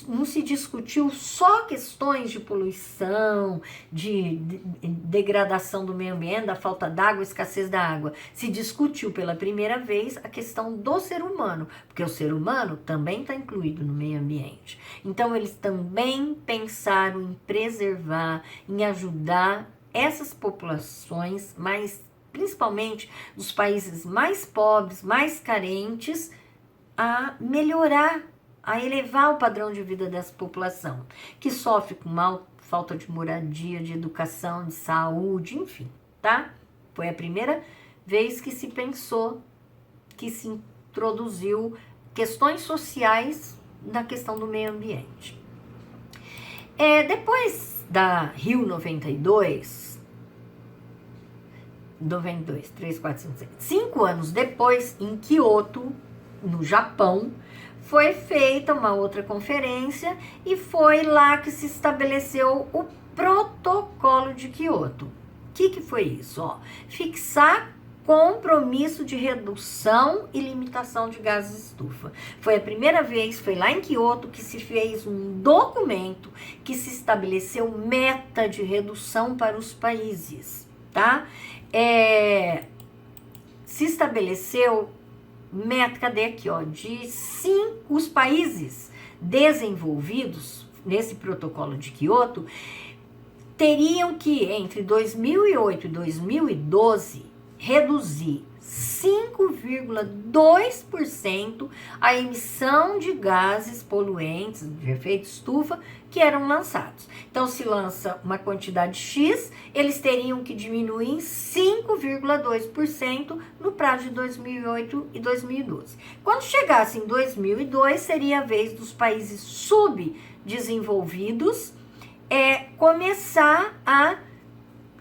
não se discutiu só questões de poluição, de degradação do meio ambiente, da falta d'água, escassez da água. Se discutiu pela primeira vez a questão do ser humano, porque o ser humano também está incluído no meio ambiente. Então, eles também pensaram em preservar, em ajudar essas populações, principalmente dos países mais pobres, mais carentes, a melhorar, a elevar o padrão de vida dessa população, que sofre com falta de moradia, de educação, de saúde, enfim, tá? Foi a primeira vez que se pensou, que se introduziu questões sociais na questão do meio ambiente. Depois da Rio 92, 3, 4, 5, 6, 5 anos depois, em Kyoto, no Japão, foi feita uma outra conferência e foi lá que se estabeleceu o Protocolo de Kyoto. O que foi isso? Fixar compromisso de redução e limitação de gases de estufa. Foi a primeira vez, foi lá em Kyoto, que se fez um documento que se estabeleceu meta de redução para os países, tá? Se estabeleceu meta, cadê aqui, os países desenvolvidos nesse protocolo de Kyoto teriam que, entre 2008 e 2012, reduzir 5,2% a emissão de gases poluentes de efeito estufa que eram lançados. Então, se lança uma quantidade X, eles teriam que diminuir em 5,2% no prazo de 2008 e 2012. Quando chegasse em 2002, seria a vez dos países subdesenvolvidos começar a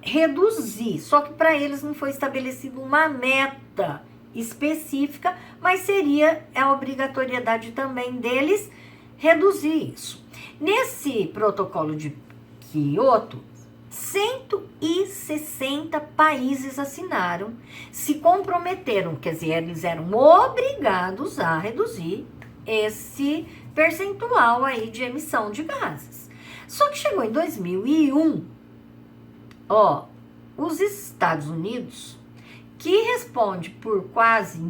reduzir, só que para eles não foi estabelecida uma meta específica, mas seria a obrigatoriedade também deles reduzir isso. Nesse protocolo de Kyoto, 160 países assinaram, se comprometeram, quer dizer, eles eram obrigados a reduzir esse percentual aí de emissão de gases. Só que chegou em 2001, os Estados Unidos, que responde por quase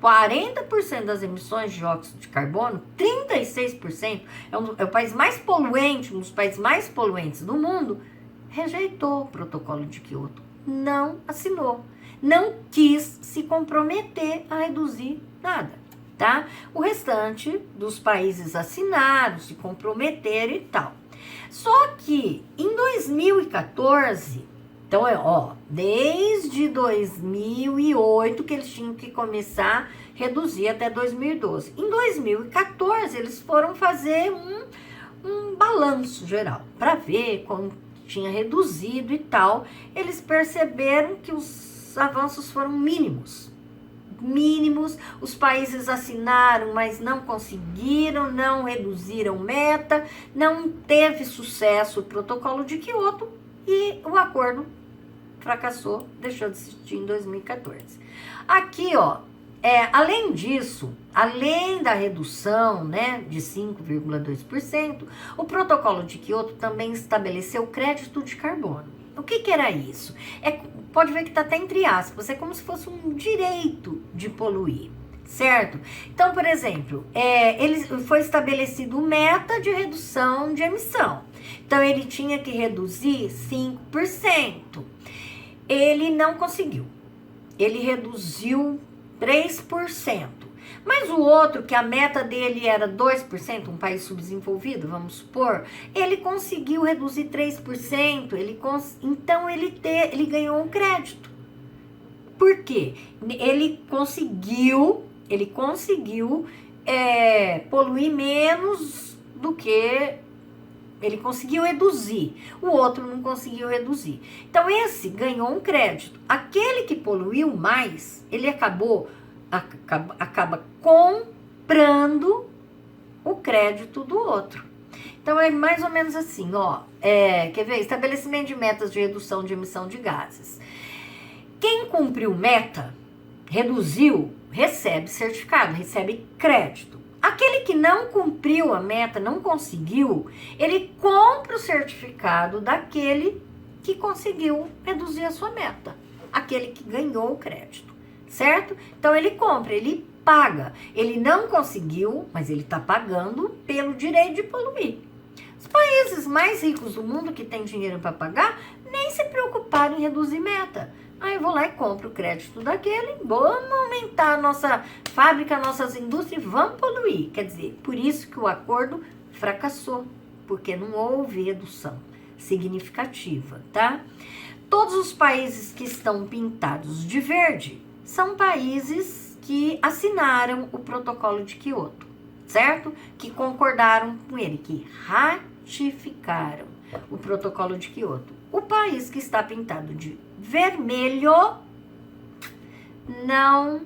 40% das emissões de dióxido de carbono, 36%, é o país mais poluente, um dos países mais poluentes do mundo, rejeitou o protocolo de Kyoto, não assinou, não quis se comprometer a reduzir nada, tá? O restante dos países assinaram, se comprometeram e tal. Só que em 2014, então desde 2008 que eles tinham que começar a reduzir até 2012. Em 2014 eles foram fazer um balanço geral para ver como tinha reduzido e tal. Eles perceberam que os avanços foram mínimos, os países assinaram, mas não conseguiram, não reduziram meta, não teve sucesso o protocolo de Kyoto e o acordo fracassou, deixou de existir em 2014. Aqui, além disso, além da redução, né, de 5,2%, o protocolo de Kyoto também estabeleceu crédito de carbono. O que era isso? Pode ver que está até entre aspas, é como se fosse um direito de poluir. certo? Então, por exemplo, foi estabelecido meta de redução de emissão. Então, ele tinha que reduzir 5%. Ele não conseguiu. Ele reduziu 3%. Mas o outro, que a meta dele era 2%, um país subdesenvolvido, vamos supor, ele conseguiu reduzir 3%, então ele ganhou um crédito. Por quê? Ele conseguiu poluir menos do que ele conseguiu reduzir. O outro não conseguiu reduzir. Então, esse ganhou um crédito. Aquele que poluiu mais, ele acaba comprando o crédito do outro. Então, é mais ou menos assim, ó. Quer ver? Estabelecimento de metas de redução de emissão de gases. Quem cumpriu meta, reduziu, recebe certificado, recebe crédito. Aquele que não cumpriu a meta, não conseguiu, ele compra o certificado daquele que conseguiu reduzir a sua meta. Aquele que ganhou o crédito, certo? Então, ele compra, ele paga. Ele não conseguiu, mas ele está pagando pelo direito de poluir. Os países mais ricos do mundo que têm dinheiro para pagar, nem se preocuparam em reduzir meta. Aí eu vou lá e compro o crédito daquele, vamos aumentar a nossa fábrica, nossas indústrias, vamos poluir. Quer dizer, por isso que o acordo fracassou, porque não houve redução significativa, tá? Todos os países que estão pintados de verde são países que assinaram o protocolo de Kyoto, certo? Que concordaram com ele, que ratificaram o protocolo de Kyoto. O país que está pintado de vermelho não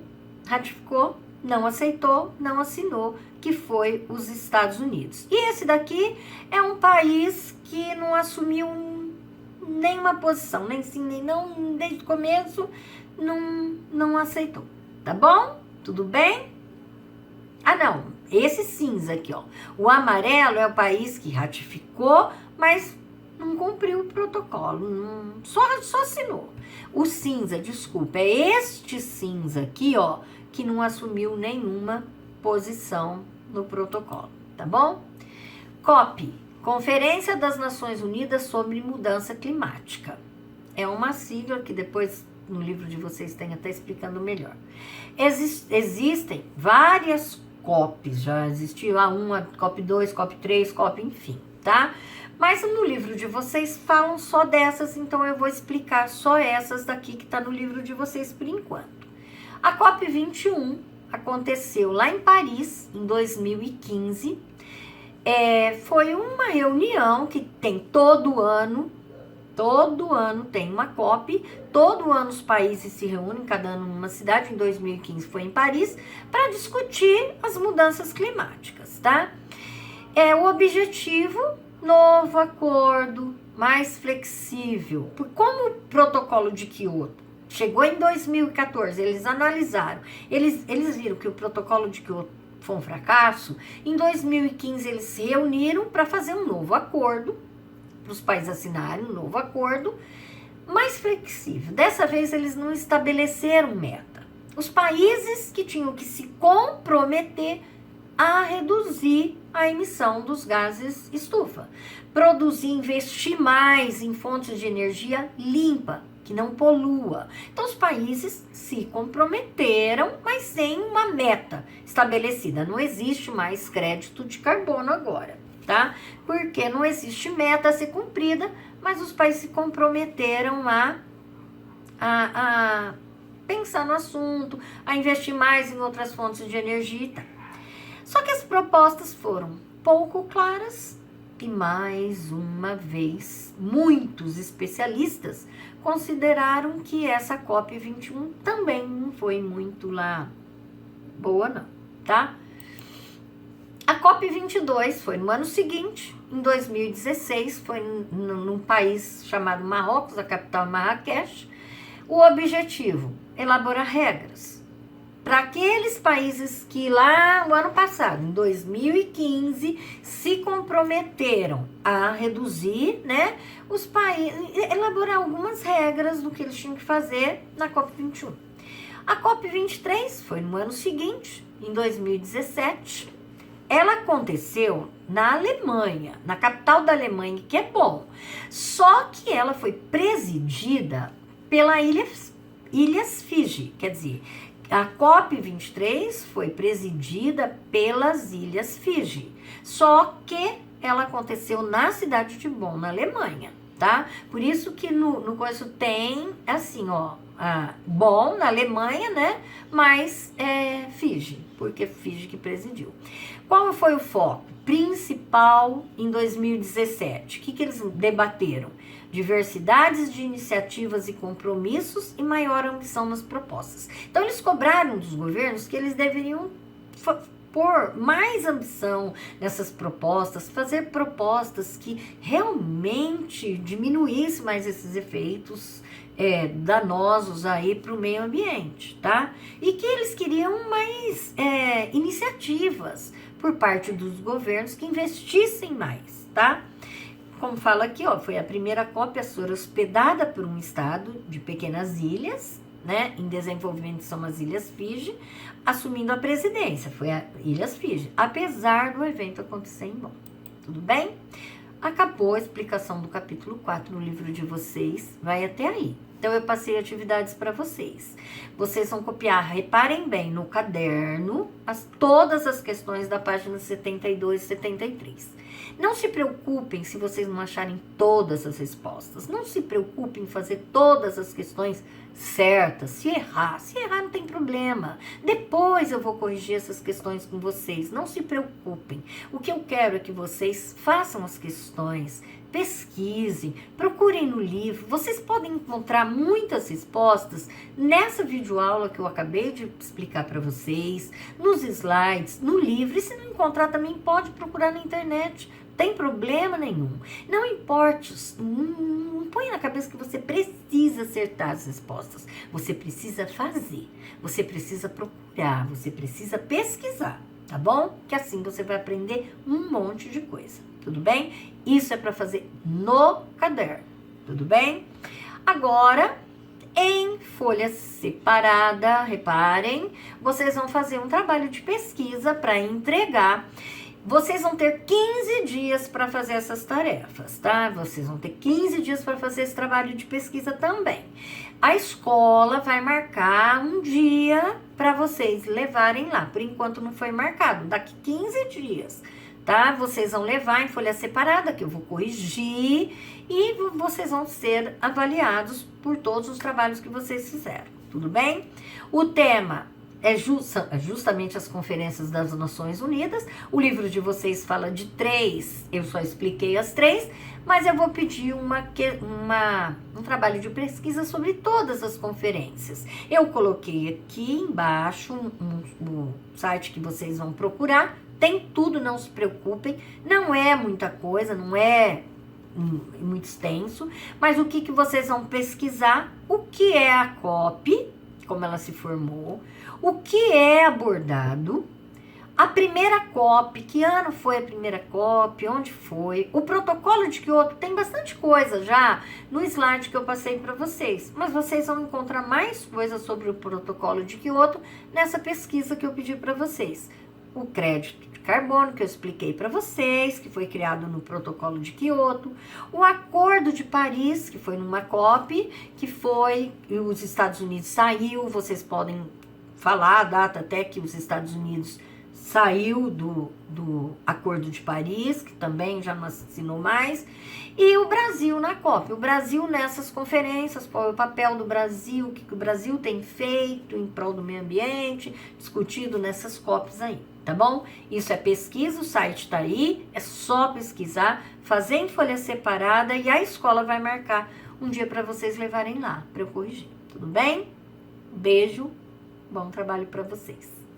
ratificou, não aceitou, não assinou, que foi os Estados Unidos. E esse daqui é um país que não assumiu nenhuma posição, nem sim, nem não, desde o começo não aceitou. Tá bom? Tudo bem? Ah, não, esse cinza aqui, ó. O amarelo é o país que ratificou, mas não cumpriu o protocolo, só assinou. O cinza, desculpa, é este cinza aqui, ó, que não assumiu nenhuma posição no protocolo, tá bom? COP, Conferência das Nações Unidas sobre Mudança Climática. É uma sigla que depois no livro de vocês tem até explicando melhor. Existem várias COPs, já existiu a COP 2, COP 3, COP, enfim, tá? Mas no livro de vocês falam só dessas, então eu vou explicar só essas daqui que tá no livro de vocês por enquanto. A COP 21 aconteceu lá em Paris, em 2015. Foi uma reunião que tem todo ano tem uma COP, todo ano os países se reúnem, cada ano numa cidade, em 2015 foi em Paris, para discutir as mudanças climáticas, tá? O objetivo, novo acordo, mais flexível. Como o protocolo de Kyoto chegou em 2014, eles analisaram, eles viram que o protocolo de Kyoto foi um fracasso. Em 2015 eles se reuniram para fazer um novo acordo, para os países assinarem um novo acordo, mais flexível. Dessa vez eles não estabeleceram meta. Os países que tinham que se comprometer a reduzir a emissão dos gases estufa, produzir, investir mais em fontes de energia limpa, que não polua. Então os países se comprometeram, mas sem uma meta estabelecida. Não existe mais crédito de carbono agora, tá? Porque não existe meta a ser cumprida, mas os países se comprometeram a pensar no assunto, a investir mais em outras fontes de energia e tal. Só que as propostas foram pouco claras e, mais uma vez, muitos especialistas consideraram que essa COP21 também não foi muito lá boa, não, tá? A COP22 foi no ano seguinte, em 2016, foi num país chamado Marrocos, a capital Marrakech. O objetivo, elaborar regras para aqueles países que lá no ano passado, em 2015, se comprometeram a reduzir, né, os países, elaborar algumas regras do que eles tinham que fazer na COP21. A COP23 foi no ano seguinte, em 2017. Ela aconteceu na Alemanha, na capital da Alemanha, que é bom. Só que ela foi presidida pela Ilhas Fiji, quer dizer, a COP23 foi presidida pelas Ilhas Fiji. Só que ela aconteceu na cidade de Bonn, na Alemanha, tá? Por isso que no coisa tem, assim, ó, Bonn, na Alemanha, né? Mas Fiji, porque Fiji que presidiu. Qual foi o foco principal em 2017? O que eles debateram? Diversidades de iniciativas e compromissos e maior ambição nas propostas. Então, eles cobraram dos governos que eles deveriam pôr mais ambição nessas propostas, fazer propostas que realmente diminuíssem mais esses efeitos danosos aí para o meio ambiente, tá? E que eles queriam mais iniciativas por parte dos governos que investissem mais, tá? Como fala aqui, ó, foi a primeira COP a ser hospedada por um estado de pequenas ilhas, né, em desenvolvimento, são as Ilhas Fiji, assumindo a presidência, foi a Ilhas Fiji, apesar do evento acontecer em Bonn. Tudo bem? Acabou a explicação do capítulo 4 no livro de vocês, vai até aí. Então, eu passei atividades para vocês. Vocês vão copiar, reparem bem, no caderno, todas as questões da página 72 e 73. Não se preocupem se vocês não acharem todas as respostas. Não se preocupem em fazer todas as questões certas. Se errar não tem problema. Depois eu vou corrigir essas questões com vocês. Não se preocupem. O que eu quero é que vocês façam as questões, pesquisem, procurem no livro. Vocês podem encontrar muitas respostas nessa videoaula que eu acabei de explicar para vocês, nos slides, no livro. E se não encontrar também pode procurar na internet. Tem problema nenhum. Não importa, não põe na cabeça que você precisa acertar as respostas. Você precisa fazer, você precisa procurar, você precisa pesquisar, tá bom? Que assim você vai aprender um monte de coisa, tudo bem? Isso é para fazer no caderno, tudo bem? Agora, em folha separada, reparem, vocês vão fazer um trabalho de pesquisa para entregar. Vocês vão ter 15 dias para fazer essas tarefas, tá? Vocês vão ter 15 dias para fazer esse trabalho de pesquisa também. A escola vai marcar um dia para vocês levarem lá. Por enquanto não foi marcado, daqui 15 dias, tá? Vocês vão levar em folha separada, que eu vou corrigir, e vocês vão ser avaliados por todos os trabalhos que vocês fizeram, tudo bem? O tema é justamente as conferências das Nações Unidas. O livro de vocês fala de 3, eu só expliquei as 3, mas eu vou pedir um trabalho de pesquisa sobre todas as conferências. Eu coloquei aqui embaixo um site que vocês vão procurar, tem tudo, não se preocupem, não é muita coisa, não é muito extenso, mas o que vocês vão pesquisar, o que é a COP, como ela se formou, o que é abordado, a primeira COP, que ano foi a primeira COP, onde foi, o protocolo de Kyoto, tem bastante coisa já no slide que eu passei para vocês, mas vocês vão encontrar mais coisas sobre o protocolo de Kyoto nessa pesquisa que eu pedi para vocês. O crédito de carbono, que eu expliquei para vocês, que foi criado no protocolo de Kyoto, o Acordo de Paris, que foi numa COP, que foi, os Estados Unidos saiu, vocês podem falar a data até que os Estados Unidos saiu do Acordo de Paris, que também já não assinou mais, e o Brasil na COP. O Brasil nessas conferências, qual é o papel do Brasil, o que o Brasil tem feito em prol do meio ambiente, discutido nessas COPs aí, tá bom? Isso é pesquisa, o site tá aí, é só pesquisar, fazer em folha separada e a escola vai marcar um dia para vocês levarem lá, para eu corrigir, tudo bem? Beijo, bom trabalho para vocês.